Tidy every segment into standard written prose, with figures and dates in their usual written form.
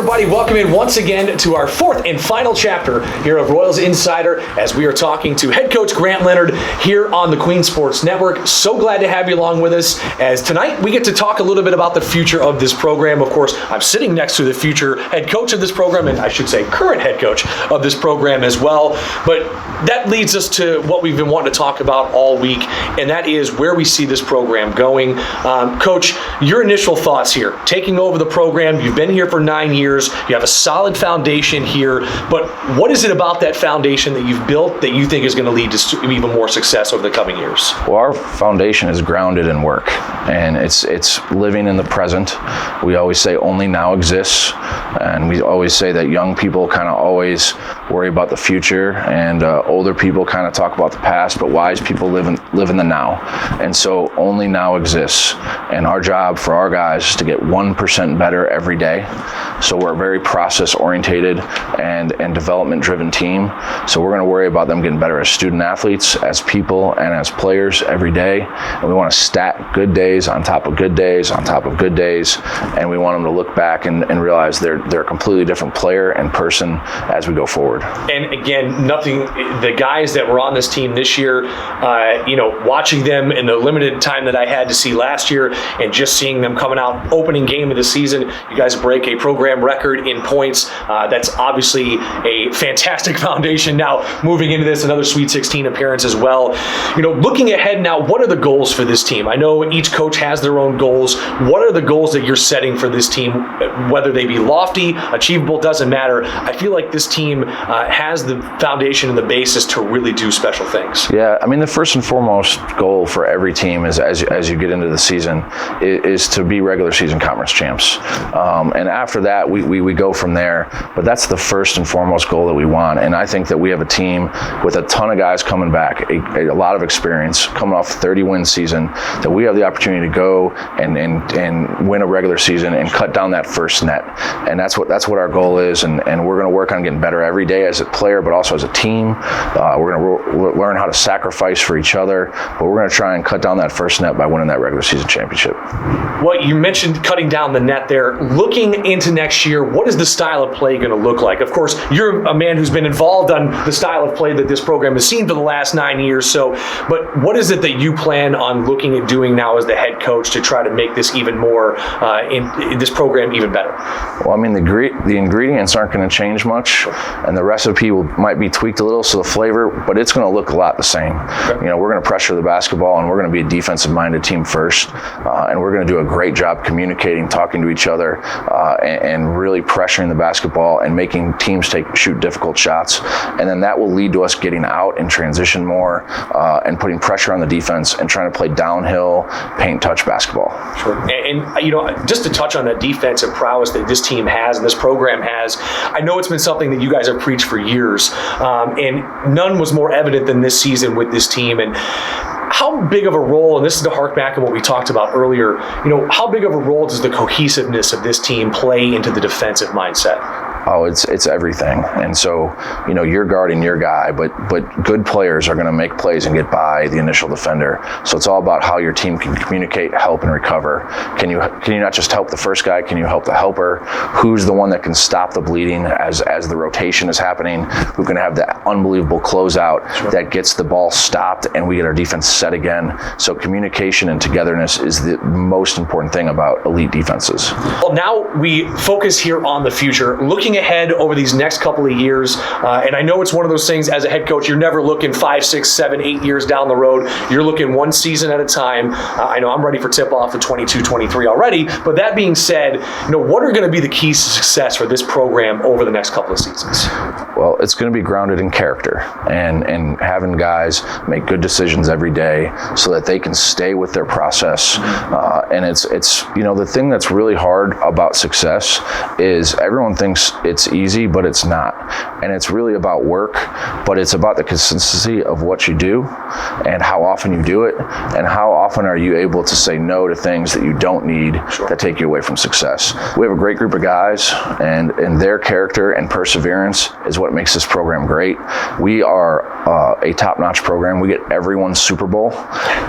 everybody, welcome in once again to our fourth and final chapter here of Royals Insider as we are talking to head coach Grant Leonard here on the Queen Sports Network. So glad to have you along with us as tonight we get to talk a little bit about the future of this program. Of course, I'm sitting next to the future head coach of this program, and I should say current head coach of this program as well. But that leads us to what we've been wanting to talk about all week, and that is where we see this program going. Coach, your initial thoughts here, taking over the program. You've been here for 9 years. You have a solid foundation here, but what is it about that foundation that you've built that you think is going to lead to even more success over the coming years? Well, our foundation is grounded in work, and it's living in the present. We always say only now exists, and we always say that young people kind of always worry about the future, and older people kind of talk about the past, but wise people live in the now. And so only now exists, and our job for our guys is to get 1% better every day. So we're a very process-orientated and development-driven team. So we're going to worry about them getting better as student athletes, as people, and as players every day. And we want to stack good days on top of good days on top of good days. And we want them to look back and realize they're a completely different player and person as we go forward. And again, the guys that were on this team this year, watching them in the limited time that I had to see last year and just seeing them coming out opening game of the season, you guys break a program record in points. That's obviously a fantastic foundation. Now moving into this, another Sweet 16 appearance as well. Looking ahead now, what are the goals for this team? I know each coach has their own goals. What are the goals that you're setting for this team? Whether they be lofty, achievable, doesn't matter. I feel like this team has the foundation and the basis to really do special things. Yeah, I mean, the first and foremost goal for every team is as you get into the season is to be regular season conference champs. And after that, we go from there. But that's the first and foremost goal that we want. And I think that we have a team with a ton of guys coming back, a lot of experience, coming off a 30-win season, that we have the opportunity to go and win a regular season and cut down that first net. And that's what our goal is. And we're going to work on getting better every day as a player, but also as a team. We're going to learn how to sacrifice for each other, but we're going to try and cut down that first net by winning that regular season championship. Well, you mentioned cutting down the net there. Looking into next year, what is the style of play going to look like? Of course, you're a man who's been involved on the style of play that this program has seen for the last 9 years. But what is it that you plan on looking at doing now as the head coach to try to make this even more, in this program even better? Well, I mean, the ingredients aren't going to change much, and the recipe might be tweaked a little, so the flavor, but it's going to look a lot the same. Okay. We're going to pressure the basketball, and we're going to be a defensive-minded team first, and we're going to do a great job communicating, talking to each other, and really pressuring the basketball and making teams shoot difficult shots. And then that will lead to us getting out and transition more, and putting pressure on the defense and trying to play downhill, paint touch basketball. Sure. And just to touch on that defensive prowess that this team has and this program has, I know it's been something that you guys have preached for years, and none was more evident than this season with this team. And how big of a role, and this is to hark back on what we talked about earlier, how big of a role does the cohesiveness of this team play into the defensive mindset? Oh, it's everything. And so, you're guarding your guy, but good players are going to make plays and get by the initial defender. So it's all about how your team can communicate, help, and recover. Can you not just help the first guy? Can you help the helper? Who's the one that can stop the bleeding as the rotation is happening? Who can have that unbelievable closeout that gets the ball stopped and we get our defense set again? So communication and togetherness is the most important thing about elite defenses. Well, now we focus here on the future, looking ahead over these next couple of years, and I know it's one of those things as a head coach, you're never looking 5, 6, 7, 8 years down the road. You're looking one season at a time. I know I'm ready for tip-off of 22-23 already, but that being said, what are going to be the keys to success for this program over the next couple of seasons? Well, it's going to be grounded in character and having guys make good decisions every day so that they can stay with their process. And it's the thing that's really hard about success is everyone thinks it's easy, but it's not. And it's really about work, but it's about the consistency of what you do and how often you do it and how often are you able to say no to things that you don't need that take you away from success. We have a great group of guys, and their character and perseverance is what makes this program great. We are a top-notch program. We get everyone's Super Bowl,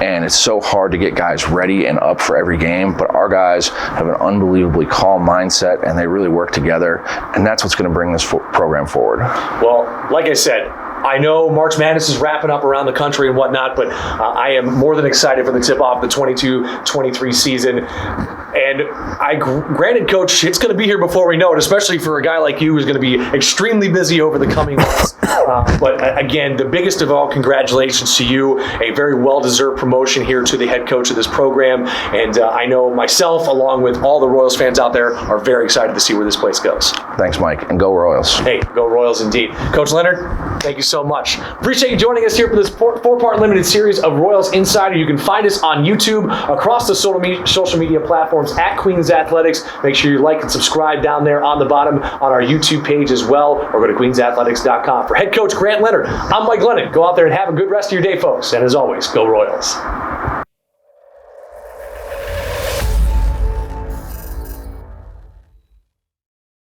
and it's so hard to get guys ready and up for every game, but our guys have an unbelievably calm mindset, and they really work together, and that's what's going to bring this program forward. Well, like I said, I know March Madness is wrapping up around the country and whatnot, but I am more than excited for the tip-off of the 22-23 season. And granted, Coach, it's going to be here before we know it, especially for a guy like you who's going to be extremely busy over the coming months. But again, the biggest of all, congratulations to you. A very well-deserved promotion here to the head coach of this program. And I know myself, along with all the Royals fans out there, are very excited to see where this place goes. Thanks, Mike, and go Royals. Hey, go Royals indeed. Coach Leonard, thank you so much. Appreciate you joining us here for this four-part limited series of Royals Insider. You can find us on YouTube, across the social media platforms at Queens Athletics. Make sure you like and subscribe down there on the bottom on our YouTube page as well, or go to queensathletics.com. For head coach Grant Leonard, I'm Mike Lennon. Go out there and have a good rest of your day, folks. And as always, go Royals.